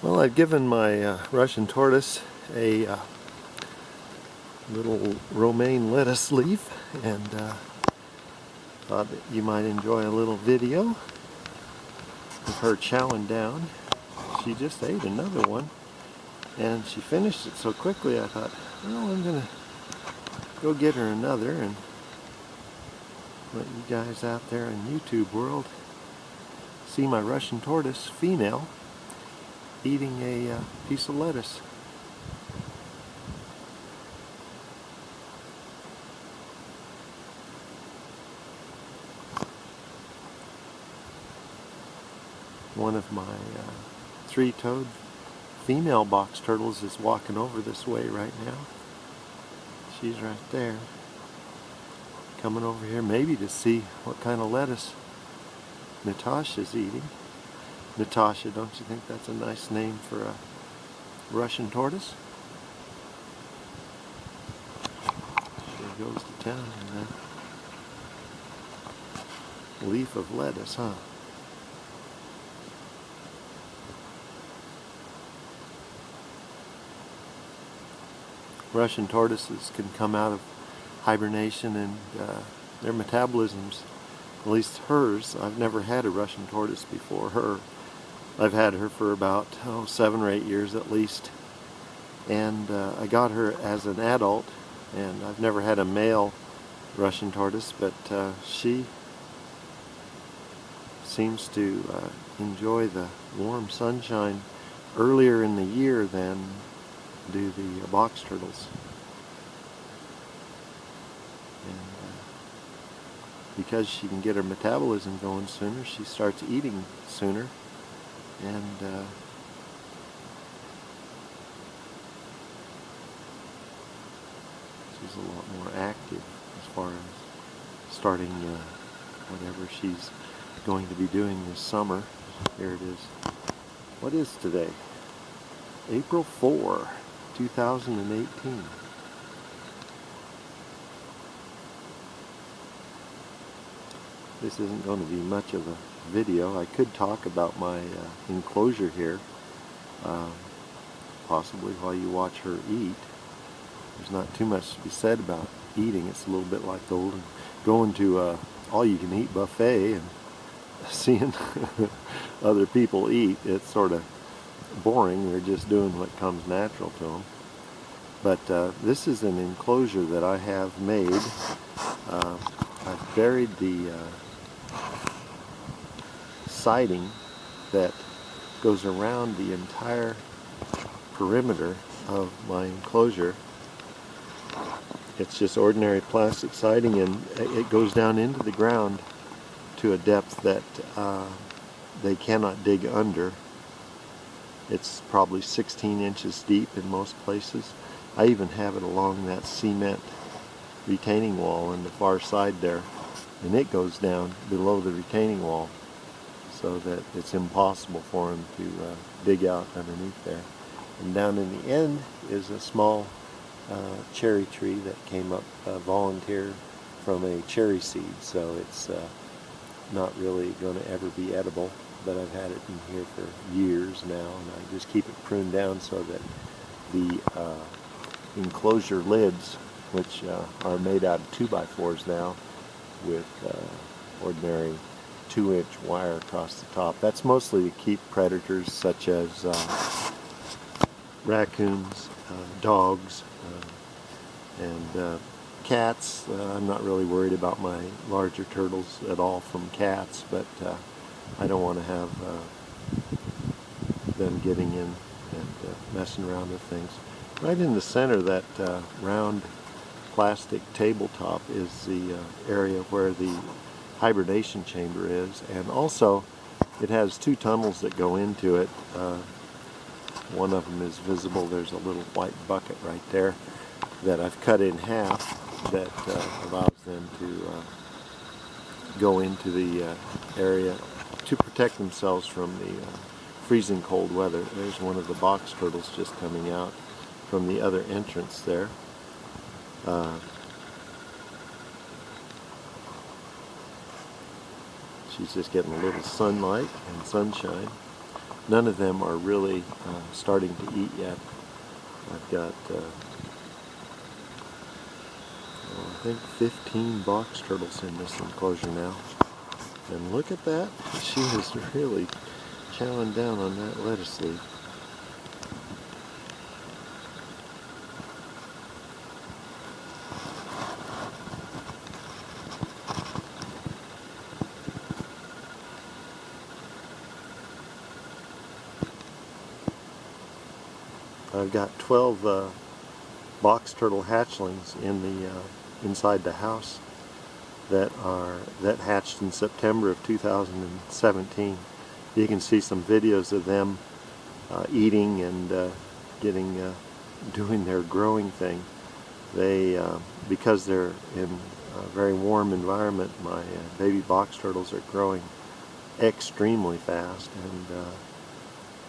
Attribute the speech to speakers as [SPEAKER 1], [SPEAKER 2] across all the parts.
[SPEAKER 1] Well, I've given my Russian tortoise a little romaine lettuce leaf, and thought that you might enjoy a little video of her chowing down. She just ate another one, and she finished it so quickly I thought, well, I'm going to go get her another and let you guys out there in YouTube world see my Russian tortoise female eating a piece of lettuce. One of my three-toed female box turtles is walking over this way right now. She's right there, coming over here maybe to see what kind of lettuce Natasha's eating. Natasha, don't you think that's a nice name for a Russian tortoise? Sure goes to town on that leaf of lettuce, huh? Russian tortoises can come out of hibernation, and their metabolisms, at least hers, I've never had a Russian tortoise before her. I've had her for about 7 or 8 years at least, and I got her as an adult, and I've never had a male Russian tortoise, but she seems to enjoy the warm sunshine earlier in the year than do the box turtles. And because she can get her metabolism going sooner, she starts eating sooner, and she's a lot more active as far as starting whatever she's going to be doing this summer. Here it is. What is today? April 4, 2018. This isn't going to be much of a video. I could talk about my enclosure here, possibly while you watch her eat. There's not too much to be said about eating. It's a little bit like going to all-you-can-eat buffet and seeing other people eat. It's sort of boring. They're just doing what comes natural to them. But this is an enclosure that I have made. I've buried the siding that goes around the entire perimeter of my enclosure. It's just ordinary plastic siding, and it goes down into the ground to a depth that they cannot dig under. It's probably 16 inches deep in most places. I even have it along that cement retaining wall on the far side there, and it goes down below the retaining wall so that it's impossible for them to dig out underneath there. And down in the end is a small cherry tree that came up volunteer from a cherry seed, so it's not really going to ever be edible, but I've had it in here for years now, and I just keep it pruned down so that the enclosure lids, which are made out of 2x4s now with ordinary 2-inch wire across the top. That's mostly to keep predators such as raccoons, dogs, and cats. I'm not really worried about my larger turtles at all from cats, but I don't want to have them getting in and messing around with things. Right in the center of that round plastic tabletop is the area where the hibernation chamber is, and also it has 2 tunnels that go into it. One of them is visible. There's a little white bucket right there that I've cut in half that allows them to go into the area to protect themselves from the freezing cold weather. There's one of the box turtles just coming out from the other entrance there. She's just getting a little sunlight and sunshine. none of them are really starting to eat yet. I've got I think 15 box turtles in this enclosure now. And look at that, she is really chowing down on that lettuce leaf. I've got 12 box turtle hatchlings in the inside the house that hatched in September of 2017. You can see some videos of them eating and doing their growing thing. They because they're in a very warm environment, my baby box turtles are growing extremely fast, and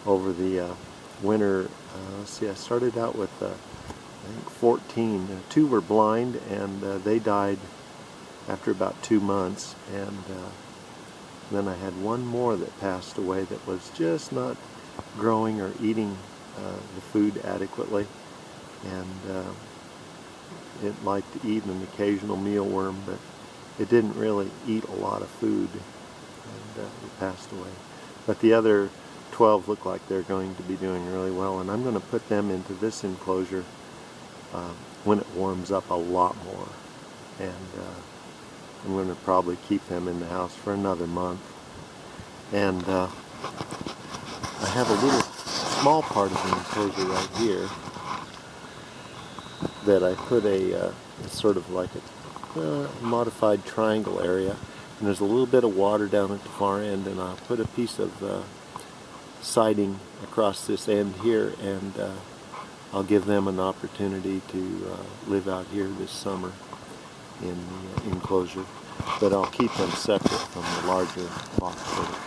[SPEAKER 1] over the winter, let's see, I started out with I think 14. 2 were blind, and they died after about 2 months, and then I had one more that passed away that was just not growing or eating the food adequately, and it liked to eat an occasional mealworm, but it didn't really eat a lot of food, and it passed away. But the other 12 look like they're going to be doing really well, and I'm going to put them into this enclosure when it warms up a lot more, and I'm going to probably keep them in the house for another month. And I have a little small part of the enclosure right here that I put a sort of like a modified triangle area, and there's a little bit of water down at the far end, and I'll put a piece of siding across this end here, and I'll give them an opportunity to live out here this summer in the enclosure, but I'll keep them separate from the larger box turtles.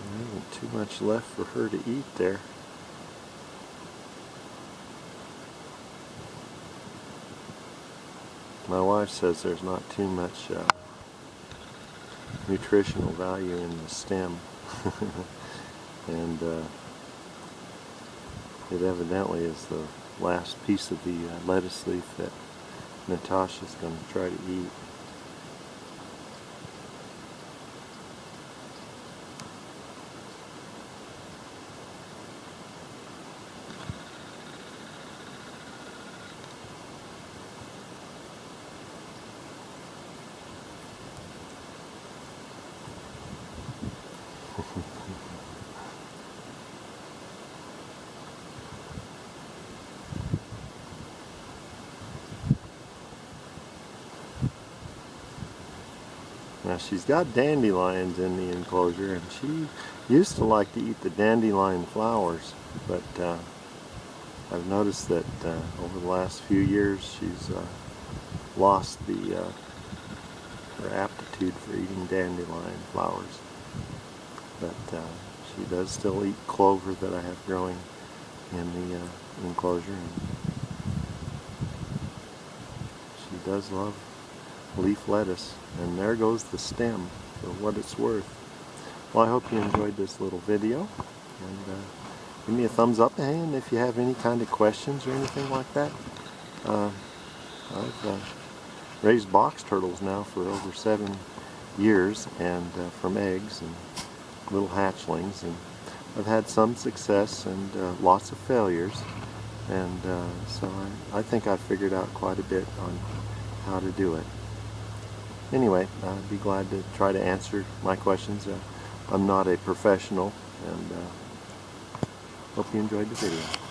[SPEAKER 1] There isn't too much left for her to eat there. My wife says there's not too much nutritional value in the stem, and it evidently is the last piece of the lettuce leaf that Natasha's going to try to eat. Now she's got dandelions in the enclosure, and she used to like to eat the dandelion flowers, but I've noticed that over the last few years she's lost her aptitude for eating dandelion flowers. But she does still eat clover that I have growing in the enclosure, and she does love leaf lettuce. And there goes the stem for what it's worth. Well, I hope you enjoyed this little video, and give me a thumbs up, and if you have any kind of questions or anything like that. I've raised box turtles now for over 7 years, and from eggs and little hatchlings, and I've had some success and lots of failures, and so I think I've figured out quite a bit on how to do it. Anyway, I'd be glad to try to answer my questions. I'm not a professional, and hope you enjoyed the video.